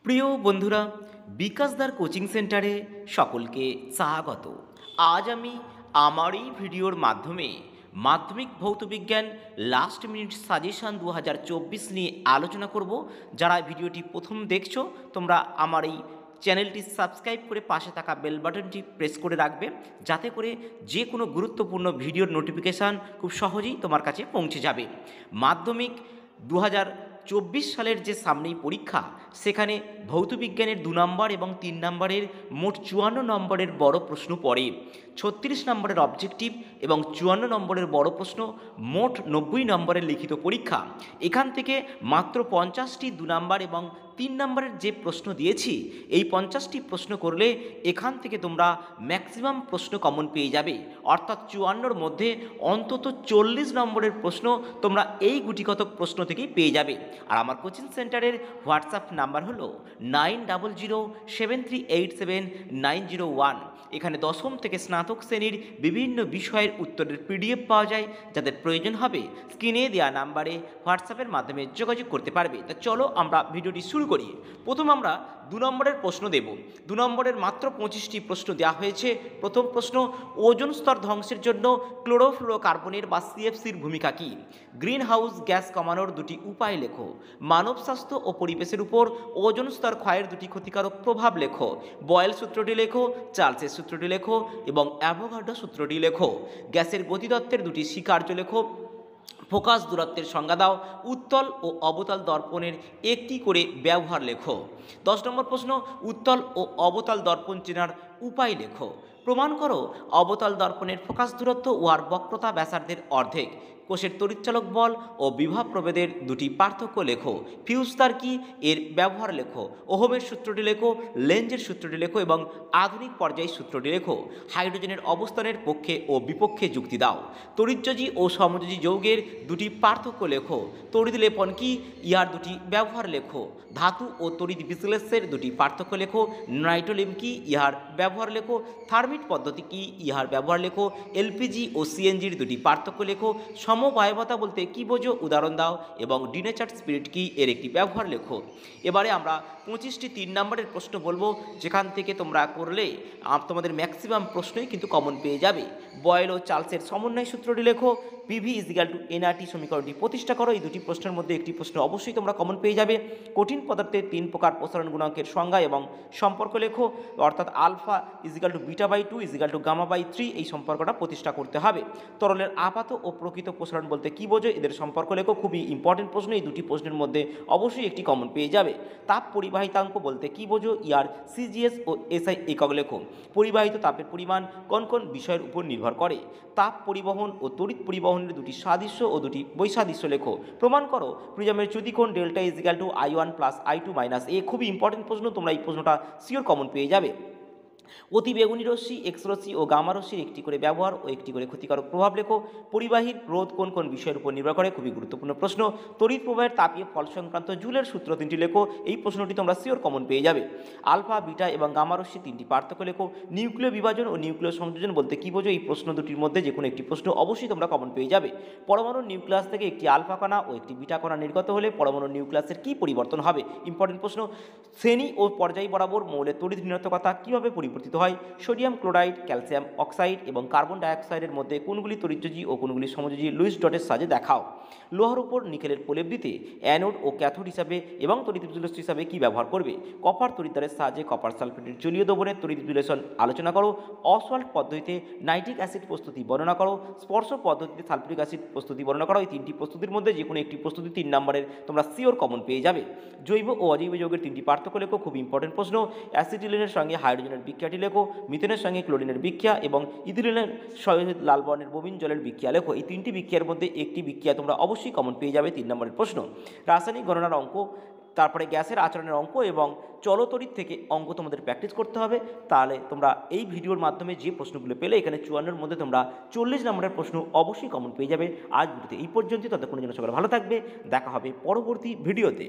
প্রিয় বন্ধুরা, বিকাশদার কোচিং সেন্টারে সকলকে স্বাগত। আজ আমি আমার এই ভিডিওর মাধ্যমে মাধ্যমিক ভৌতবিজ্ঞান লাস্ট মিনিট সাজেশন 2024 নিয়ে আলোচনা করব। যারা ভিডিওটি প্রথম দেখছো তোমরা আমার এই চ্যানেলটি সাবস্ক্রাইব করে পাশে থাকা বেল বাটনটি প্রেস করে রাখবে, যাতে করে যে কোনো গুরুত্বপূর্ণ ভিডিওর নোটিফিকেশান খুব সহজেই তোমার কাছে পৌঁছে যাবে। মাধ্যমিক 2024 সালের যে সামনেই পরীক্ষা, সেখানে ভৌতবিজ্ঞানের 2 নম্বর এবং 3 নম্বরের মোট 54 নম্বরের বড় প্রশ্ন পড়ে। 36 নম্বরের অবজেক্টিভ এবং 54 নম্বরের বড় প্রশ্ন, মোট 90 নম্বরের লিখিত পরীক্ষা। এখান থেকে মাত্র 50টি 2 নম্বর এবং 3 নম্বরের যে প্রশ্ন দিয়েছি, এই 50টি প্রশ্ন করলে এখান থেকে তোমরা ম্যাক্সিমাম প্রশ্ন কমন পেয়ে যাবে। অর্থাৎ 54র মধ্যে অন্তত 40 নম্বরের প্রশ্ন তোমরা এই গুটিকতক প্রশ্ন থেকেই পেয়ে যাবে। আর আমার কোচিং সেন্টারের হোয়াটসঅ্যাপ নাম্বার হলো 9007387901। এখানে দশম থেকে স্নাতক শ্রেণীর বিভিন্ন বিষয়ের উত্তরের PDF পাওয়া যায়। যাদের প্রয়োজন হবে স্ক্রিনে দেওয়া নাম্বারে হোয়াটসঅ্যাপের মাধ্যমে যোগাযোগ করতে পারবে। তা চলো আমরা ভিডিওটি শুরু করি। প্রথম আমরা 2 নম্বরের প্রশ্ন দেব। 2 নম্বরের মাত্র 25টি প্রশ্ন দেওয়া হয়েছে। প্রথম প্রশ্ন, ওজোন স্তর ধ্বংসের জন্য ক্লোরোফ্লোরোকার্বনের বা CFCর ভূমিকা কী? গ্রিন হাউস গ্যাস কমানোর দুটি উপায় লেখো। মানব স্বাস্থ্য ও পরিবেশের উপর ওজোন স্তর ক্ষয়ের দুটি ক্ষতিকারক প্রভাব লেখো। বয়েল সূত্রটি লেখো, চার্লসের সূত্রটি লেখো এবং অ্যাভোগাড্রো সূত্রটি লেখো। গ্যাসের গতিতত্ত্বের দুটি স্বীকার্য লেখো। ফোকাস দূরত্বের সংজ্ঞা দাও। উত্তল ও অবতল দর্পণের একটি করে ব্যবহার লেখো। 10 নম্বর প্রশ্ন, উত্তল ও অবতল দর্পণ চেনার উপায় লেখো। প্রমাণ করো অবতল দর্পণের ফোকাস দূরত্ব উহার বক্রতা ব্যাসার্ধের অর্ধেক। কোষের তড়িৎচালক বল ও বিভব প্রভেদের দুটি পার্থক্য লেখো। ফিউজ তার কি, এর ব্যবহার লেখো। ওহমের সূত্রটি লেখো, লেঞ্জের সূত্রটি লেখো এবং আধুনিক পর্যায় সূত্রটি লেখো। হাইড্রোজেনের অবস্থানের পক্ষে ও বিপক্ষে যুক্তি দাও। তড়িৎযোজী ও সমযোজী যৌগের দুটি পার্থক্য লেখো। তড়িৎ লেপন কি, ইহার দুটি ব্যবহার লেখো। ধাতু ও তড়িৎ বিশ্লেষের দুটি পার্থক্য লেখো। নাইট্রোলিম কি, ইহার ব্যবহার লেখো। থার্মিট পদ্ধতি কি, ইহার ব্যবহার লেখো। LPG ও CNGর দুটি পার্থক্য লেখো। সমবায়বতা বলতে কি বোঝো, উদাহরণ দাও এবং ডিনেচার্ড স্পিরিট কি, এর একটি ব্যবহার লেখো। এবারে আমরা 25টি 3 নম্বরের প্রশ্ন বলবো, যেখান থেকে তোমরা করলে তোমাদের ম্যাক্সিমাম প্রশ্নই কিন্তু কমন পেয়ে যাবে। বয়েল ও চার্লসের সমন্বয় সূত্রটি লেখো। PV = nRT সমীকরণটি প্রতিষ্ঠা করো। এই দুটি প্রশ্নের মধ্যে একটি প্রশ্ন অবশ্যই তোমরা কমন পেয়ে যাবে। কঠিন পদার্থের 3 প্রকার প্রসারণ গুণাঙ্কের সংজ্ঞা এবং সম্পর্ক লেখো। অর্থাৎ α β/2 γ/3 এই সম্পর্কটা প্রতিষ্ঠা করতে হবে। তরলের আপাত ও প্রকৃত প্রসারণ বলতে কি বোঝো, এদের সম্পর্ক লেখো। খুবই ইম্পর্টেন্ট প্রশ্ন, এই দুটি প্রশ্নের মধ্যে অবশ্যই একটি কমন পেয়ে যাবে। তাপ পরিবাহিতাঙ্ক বলতে কি বোঝো, ইয়ার CGS ও SI একক লেখো। পরিবাহিত তাপের পরিমাণ কোন কোন বিষয়ের উপর নির্ভর করে? তাপ পরিবহন ও তড়িৎ পরিবহনের দুটি সাদৃশ্য ও দুটি বৈসাদৃশ্য লেখো। প্রমাণ করো প্রিজমের চ্যুতিকোণ Δ = I1 + I2 - A। খুবই ইম্পর্টেন্ট প্রশ্ন, তোমরা এই প্রশ্নটা শিওর কমন পেয়ে যাবে। অতি বেগুনি রশ্মি, এক্স রশ্মি ও গামা রশ্মির একটি করে ব্যবহার ও একটি করে ক্ষতিকারক প্রভাব লেখো। পরিবাহীর রোধ কোন কোন বিষয়ের উপর নির্ভর করে? খুবই গুরুত্বপূর্ণ প্রশ্ন। তড়িৎ প্রবাহের তাপীয় ফল সংক্রান্ত জুলের সূত্র 3টি লেখো। এই প্রশ্নটি তোমরা শিওর কমন পেয়ে যাবে। আলফা, বিটা এবং গামা রশ্মি 3টি পার্থক্য লেখো। নিউক্লিয় বিভাজন ও নিউক্লিয় সংযোজন বলতে কি বোঝো? এই প্রশ্ন দুটির মধ্যে যে কোনো একটি প্রশ্ন অবশ্যই তোমরা কমন পেয়ে যাবে। পরমাণুর নিউক্লিয়াস থেকে একটি আলফা কণা ও একটি বিটা কণা নির্গত হলে পরমাণুর নিউক্লিয়াসের কি পরিবর্তন হবে? ইম্পর্টেন্ট প্রশ্ন। শ্রেণী ও পর্যায় বরাবর মৌলের তড়িৎ ঋণাত্মকতা কীভাবে পরিবর্তিত হয়? সোডিয়াম ক্লোরাইড, ক্যালসিয়াম অক্সাইড এবং কার্বন ডাইঅক্সাইডের মধ্যে কোনগুলি তড়িৎযোজী ও কোনগুলি সমযোজী? লুইস ডটের সাহায্যে দেখাও। লোহার উপর নিকেলের প্রলেপ দিতে অ্যানোড ও ক্যাথোড হিসাবে এবং তড়িৎ বিশ্লেষণ হিসাবে কী ব্যবহার করবে? কপার তড়িৎদ্বারের সাহায্যে কপার সালফেটের জলীয় দ্রবণের তড়িৎ বিশ্লেষণ আলোচনা করো। অসওয়াল্ট পদ্ধতিতে নাইট্রিক অ্যাসিড প্রস্তুতি বর্ণনা করো। স্পর্শ পদ্ধতিতে সালফিউরিক অ্যাসিড প্রস্তুতি বর্ণনা করো। এই 3টি প্রস্তুতির মধ্যে যে কোনো একটি প্রস্তুতি 3 নম্বরের তোমরা শিওর কমন পেয়ে যাবে। জৈব ও অজৈব যৌগের 3টি পার্থক্য লেখো। খুব ইম্পর্টেন্ট প্রশ্ন। অ্যাসিটিলিনের সঙ্গে হাইড্রোজেনের বিক্রিয়াটি লেখো। মিথেনের সঙ্গে ক্লোরিনের বিক্রিয়া এবং ইথিলিনের সহিত লাল বর্ণের বমিন জলের বিক্রিয়া লেখো। এই 3টি বিক্রিয়ার মধ্যে একটি বিক্রিয়া তোমরা অবশ্যই কমন পেয়ে যাবে 3 নম্বরের প্রশ্ন। রাসায়নিক গণনার অঙ্ক, তারপরে গ্যাসের আচরণের অঙ্ক এবং চলতড়িৎ থেকে অঙ্ক তোমাদের প্র্যাকটিস করতে হবে। তাহলে তোমরা এই ভিডিওর মাধ্যমে যে প্রশ্নগুলো পেলে, এখানে 54-এর মধ্যে তোমরা 40 নম্বরের প্রশ্ন অবশ্যই কমন পেয়ে যাবে। আজ ভিডিওতে এই পর্যন্ত। ততক্ষণের জন্য সবাই ভালো থাকবে। দেখা হবে পরবর্তী ভিডিওতে।